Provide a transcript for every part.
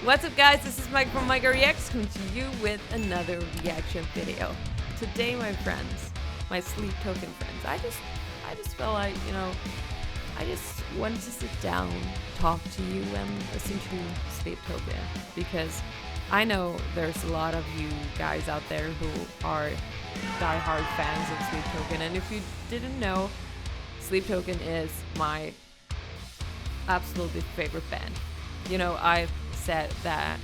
What's up, guys? This is Mike from michareacts coming to you with another reaction video. Today, my friends, my Sleep Token friends, I just felt like, I just wanted to sit down, talk to you, and listen to Sleep Token, because I know there's a lot of you guys out there who are die-hard fans of Sleep Token, and if you didn't know, Sleep Token is my absolutely favorite band. I've said that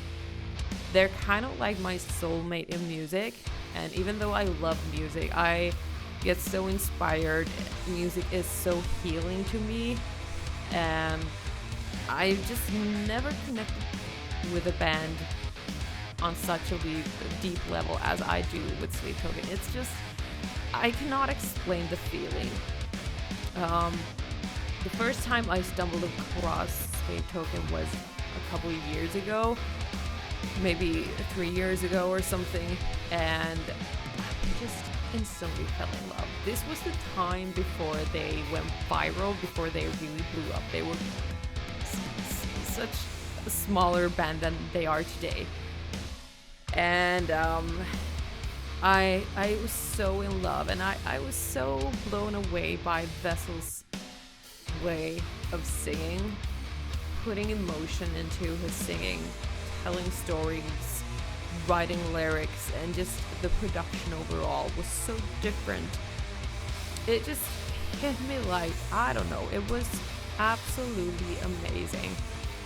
they're kind of like my soulmate in music, and even though I love music, I get so inspired. Music is so healing to me, and I just never connected with a band on such a deep level as I do with Sleep Token. It's just, I cannot explain the feeling. The first time I stumbled across Sleep Token was a couple of years ago, maybe 3 years ago or something, and I just instantly fell in love. This was the time before they went viral, before they really blew up. They were such a smaller band than they are today, and I was so in love, and I was so blown away by Vessel's way of singing, putting emotion into his singing, telling stories, writing lyrics, and just the production overall was so different. It just hit me like, I don't know, it was absolutely amazing,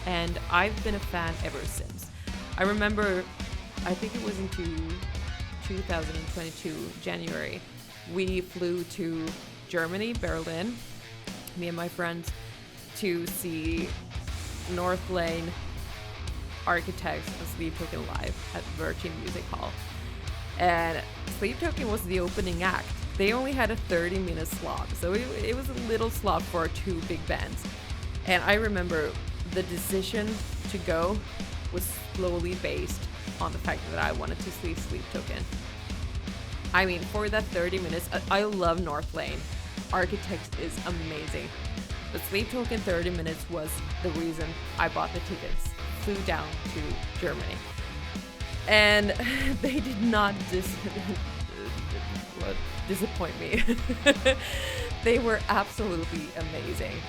and I've been a fan ever since. I remember, I think it was in 2022 January, we flew to Germany, Berlin, me and my friends, to see North Lane Architects and Sleep Token live at Virgin Music Hall. And Sleep Token was the opening act. They only had a 30-minute slot, so it was a little slot for two big bands. And I remember the decision to go was slowly based on the fact that I wanted to see Sleep Token. I mean, for that 30 minutes, I love North Lane. Architects is amazing. But Sleep Token 30 minutes was the reason I bought the tickets, flew down to Germany. And they did not disappoint me. They were absolutely amazing.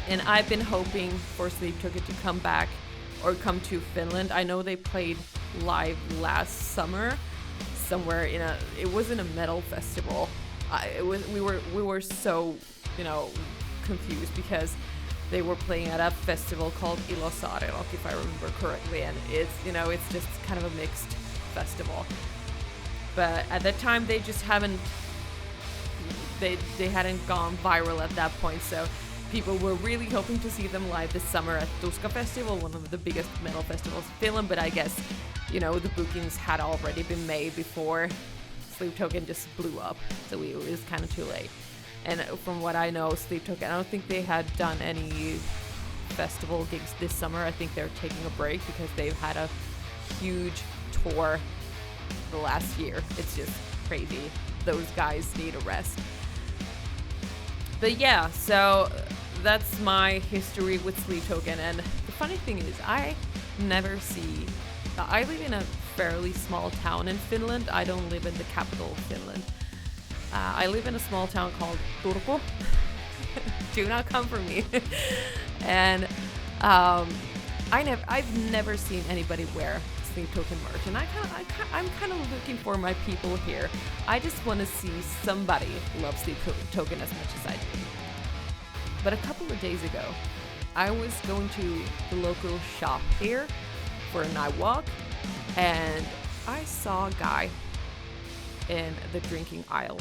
And I've been hoping for Sleep Token to come back or come to Finland. I know they played live last summer somewhere it wasn't a metal festival. We were so, confused because they were playing at a festival called Ilosaarirock, if I remember correctly, and it's just kind of a mixed festival. But at that time they just hadn't gone viral at that point, so people were really hoping to see them live this summer at Tuska Festival, one of the biggest metal festivals in Finland, but I guess, the bookings had already been made before Sleep Token just blew up, so it was kind of too late. And from what I know, Sleep Token, I don't think they had done any festival gigs this summer. I think they're taking a break because they've had a huge tour the last year. It's just crazy. Those guys need a rest. But yeah, so that's my history with Sleep Token. And the funny thing is, I live in a fairly small town in Finland. I don't live in the capital of Finland. I live in a small town called Turku. Do not come for me. And I've never seen anybody wear Sleep Token merch, and I'm kind of looking for my people here. I just want to see somebody love Sleep Token as much as I do. But a couple of days ago, I was going to the local shop here for a night walk, and I saw a guy in the drinking aisle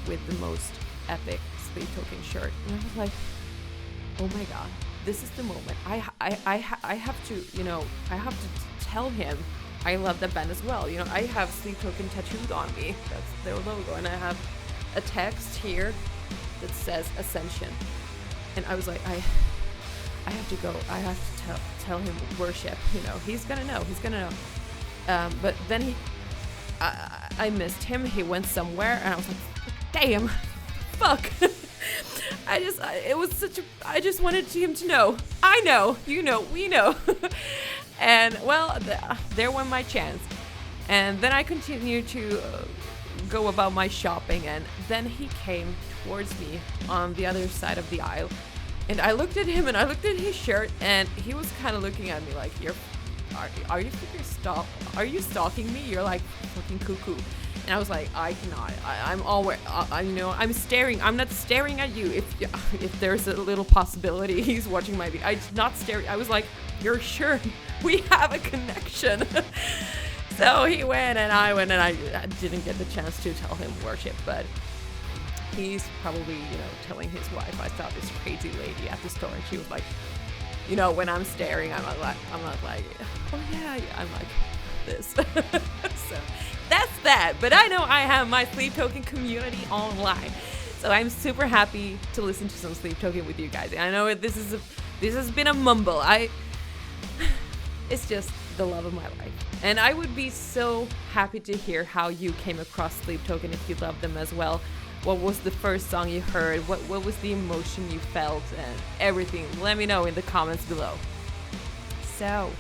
with the most epic Sleep Token shirt, and I was like, oh my god, this is the moment. I have to tell him I love that band as well. I have Sleep Token tattooed on me. That's their logo, and I have a text here that says Ascension, and I was like, I have to go. I have to tell him worship. He's gonna know. But then I missed him. He went somewhere, and I was like, damn, fuck. I just wanted him to know. I know, we know. And well, there went my chance. And then I continued to go about my shopping, and then he came towards me on the other side of the aisle. And I looked at him and I looked at his shirt, and he was kind of looking at me like, are you stalking me? You're like fucking cuckoo. And I was like, I cannot. I'm always, I'm staring. I'm not staring at you. If there's a little possibility he's watching my video, I'm not staring. I was like, you're sure we have a connection? So he went and I went, and I didn't get the chance to tell him worship, but he's probably, telling his wife, I saw this crazy lady at the store, and she was like, when I'm staring, I'm not like, oh yeah, I'm like this. So that's that. But I know I have my Sleep Token community online, so I'm super happy to listen to some Sleep Token with you guys. I know this has been a mumble. It's just the love of my life. And I would be so happy to hear how you came across Sleep Token if you love them as well. What was the first song you heard? What was the emotion you felt and everything? Let me know in the comments below. So,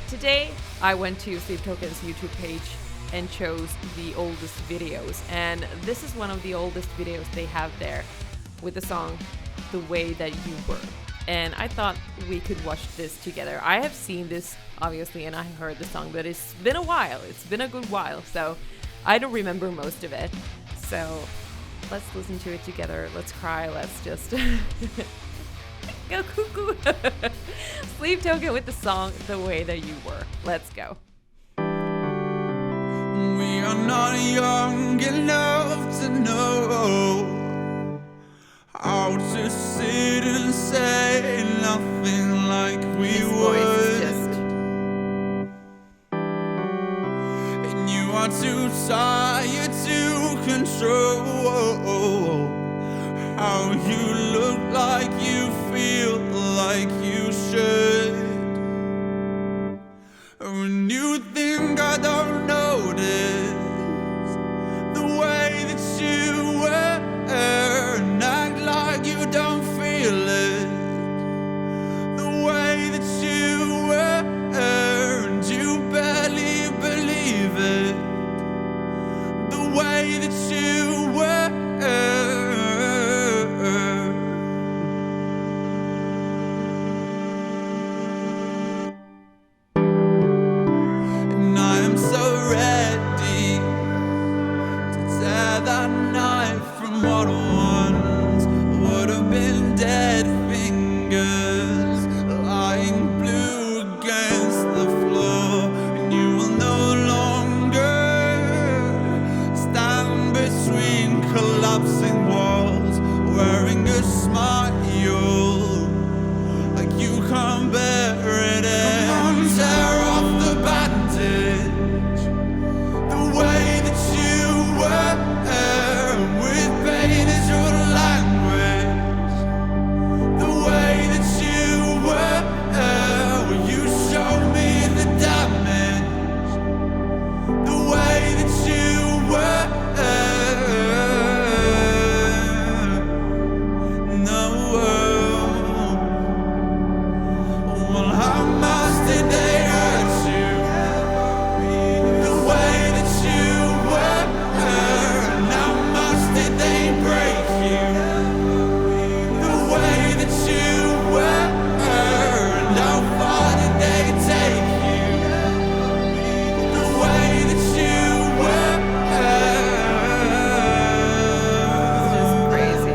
today I went to Sleep Token's YouTube page and chose the oldest videos. And this is one of the oldest videos they have there with the song The Way That You Were. And I thought we could watch this together. I have seen this, obviously, and I heard the song, but it's been a while. It's been a good while, so I don't remember most of it. So let's listen to it together. Let's cry. Let's just go cuckoo. Sleep Token with the song The Way That You Were. Let's go. We are not young enough to know how to sit and say nothing like we would. And you are too tired to control how you look like you feel like you should. When you think I don't notice the way that you were, and act like you don't feel it, the way that you were, and you barely believe it, the way that you were. And I am so ready to tear that knife from what once would have been dead fingers lying blue against the floor. And you will no longer stand between collapsing walls, wearing a smile like you can't bear it. Come on, tear off the bandage, the way that you were. With pain as your language, the way that you were. Will you show me the damage, the way that you were. No. Well, how much did they hurt you? The way that you were. And how much did they break you? The way that you were. And how far did they take you? The way that you were. It's just crazy.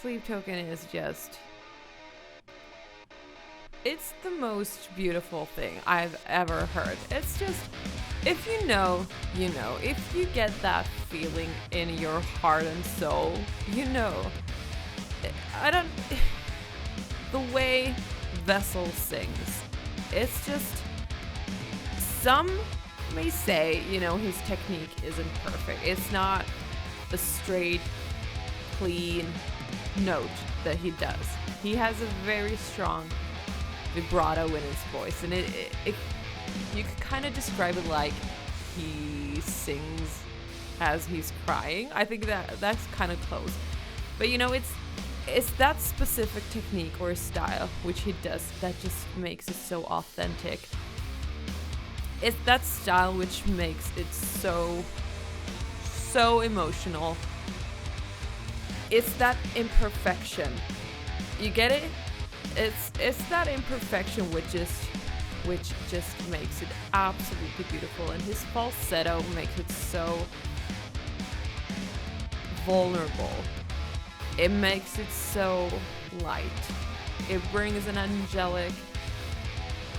Sleep Token is just, it's the most beautiful thing I've ever heard. It's just If you know, you know. If you get that feeling in your heart and soul, you know. I don't. The way Vessel sings, it's just. Some may say, you know, his technique isn't perfect. It's not a straight, clean note that he does. He has a very strong vibrato in his voice, and it you could kind of describe it like he sings as he's crying. I think that's kind of close, but you know, it's that specific technique or style which he does that just makes it so authentic. It's that style which makes it so emotional. It's that imperfection. You get it? It's that imperfection which just makes it absolutely beautiful, and his falsetto makes it so vulnerable. It makes it so light. It brings an angelic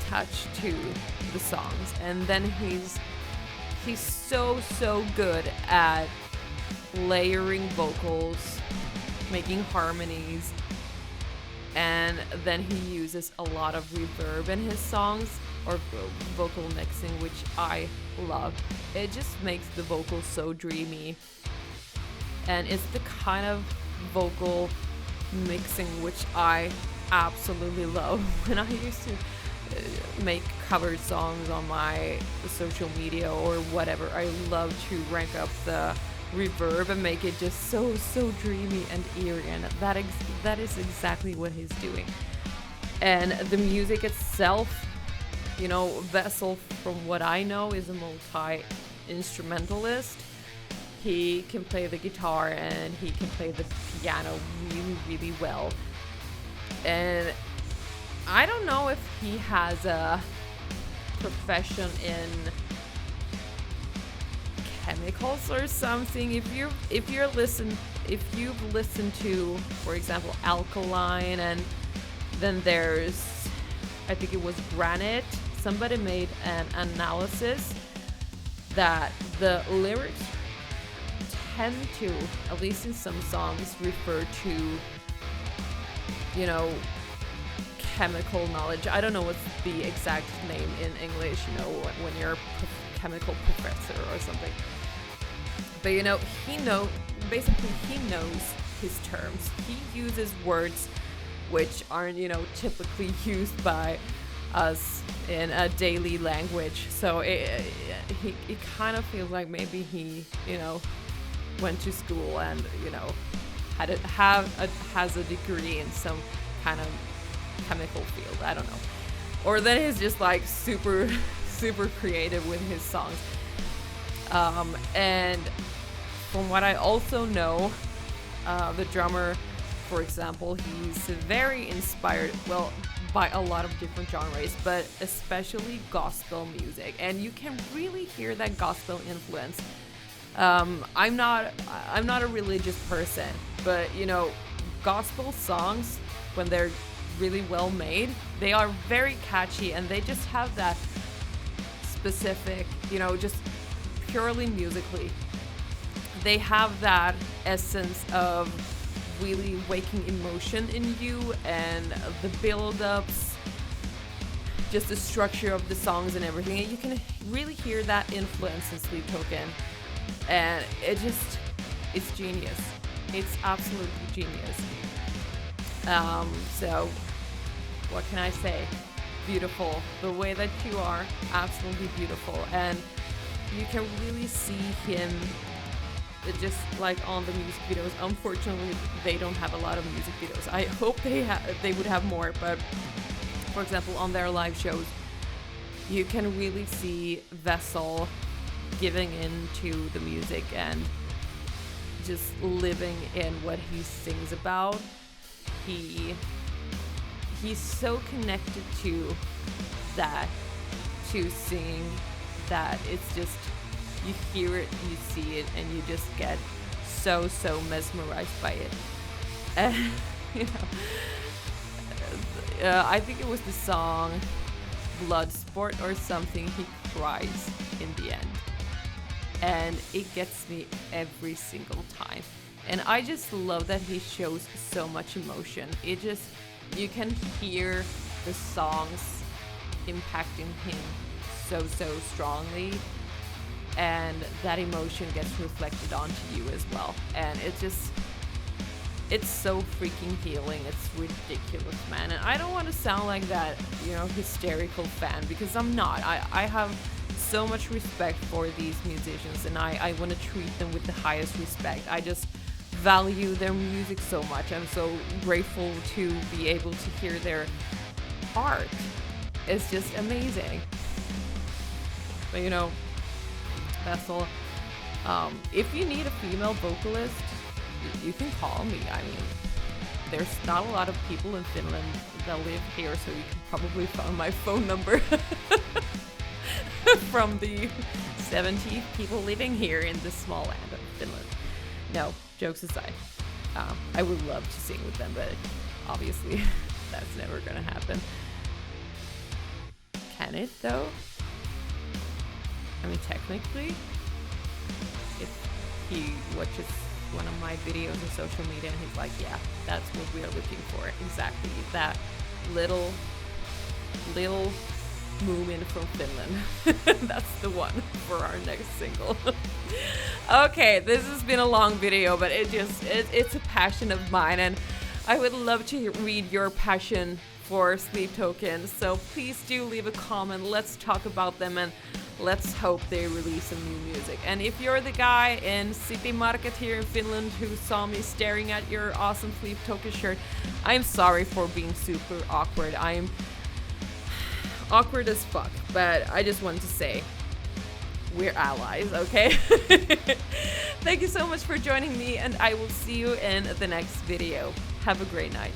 touch to the songs, and then he's so good at layering vocals, making harmonies, and then he uses a lot of reverb in his songs or vocal mixing, which I love. It just makes the vocals so dreamy, and it's the kind of vocal mixing which I absolutely love. When I used to make cover songs on my social media or whatever, I love to rank up the reverb and make it just so dreamy and eerie, and that is exactly what he's doing. And the music itself, you know, Vessel, from what I know, is a multi-instrumentalist. He can play the guitar and he can play the piano really well, and I don't know if he has a profession in chemicals or something. If you've listened to, for example, Alkaline, and then there's, I think it was Granite, somebody made an analysis that the lyrics tend to, at least in some songs, refer to, you know, chemical knowledge. I don't know what's the exact name in English, you know, when you're a chemical professor or something. But you know, he knows his terms. He uses words which aren't, you know, typically used by us in a daily language. So it kind of feels like maybe he, you know, went to school and, you know, has a degree in some kind of chemical field. I don't know. Or then he's just like super creative with his songs. And from what I also know, the drummer, for example, he's very inspired, well, by a lot of different genres, but especially gospel music. And you can really hear that gospel influence. I'm not a religious person, but you know, gospel songs, when they're really well made, they are very catchy, and they just have that specific, you know, just purely musically, they have that essence of really waking emotion in you, and the build-ups, just the structure of the songs and everything, and you can really hear that influence in Sleep Token, and it's genius. It's absolutely genius. So what can I say? Beautiful. The way that you are, absolutely beautiful. And you can really see him just like on the music videos. Unfortunately, they don't have a lot of music videos. I hope they would have more, but for example, on their live shows, you can really see Vessel giving into the music and just living in what he sings about. He's so connected to that, to sing, that it's just, you hear it, you see it, and you just get so mesmerized by it. And, you know, I think it was the song Bloodsport or something, he cries in the end. And it gets me every single time. And I just love that he shows so much emotion. You can hear the songs impacting him so strongly, and that emotion gets reflected onto you as well. And it's so freaking healing. It's ridiculous, man. And I don't want to sound like that, hysterical fan, because I'm not. I have so much respect for these musicians, and I want to treat them with the highest respect. I just value their music so much. I'm so grateful to be able to hear their art. It's just amazing. But Bethel, if you need a female vocalist, you can call me. I mean, there's not a lot of people in Finland that live here, so you can probably find my phone number from the 70 people living here in this small land of Finland. No, jokes aside, I would love to sing with them, but obviously that's never gonna happen. Can it though? I mean, technically, if he watches one of my videos on social media and he's like, yeah, that's what we are looking for, exactly that little movement from Finland. That's the one for our next single. Okay, this has been a long video, but it's a passion of mine, and I would love to read your passion for Sleep Token. So please do leave a comment. Let's talk about them, and let's hope they release some new music. And if you're the guy in City Market here in Finland who saw me staring at your awesome Sleep Token shirt, I'm sorry for being super awkward. I'm awkward as fuck, but I just wanted to say we're allies, okay? Thank you so much for joining me, and I will see you in the next video. Have a great night.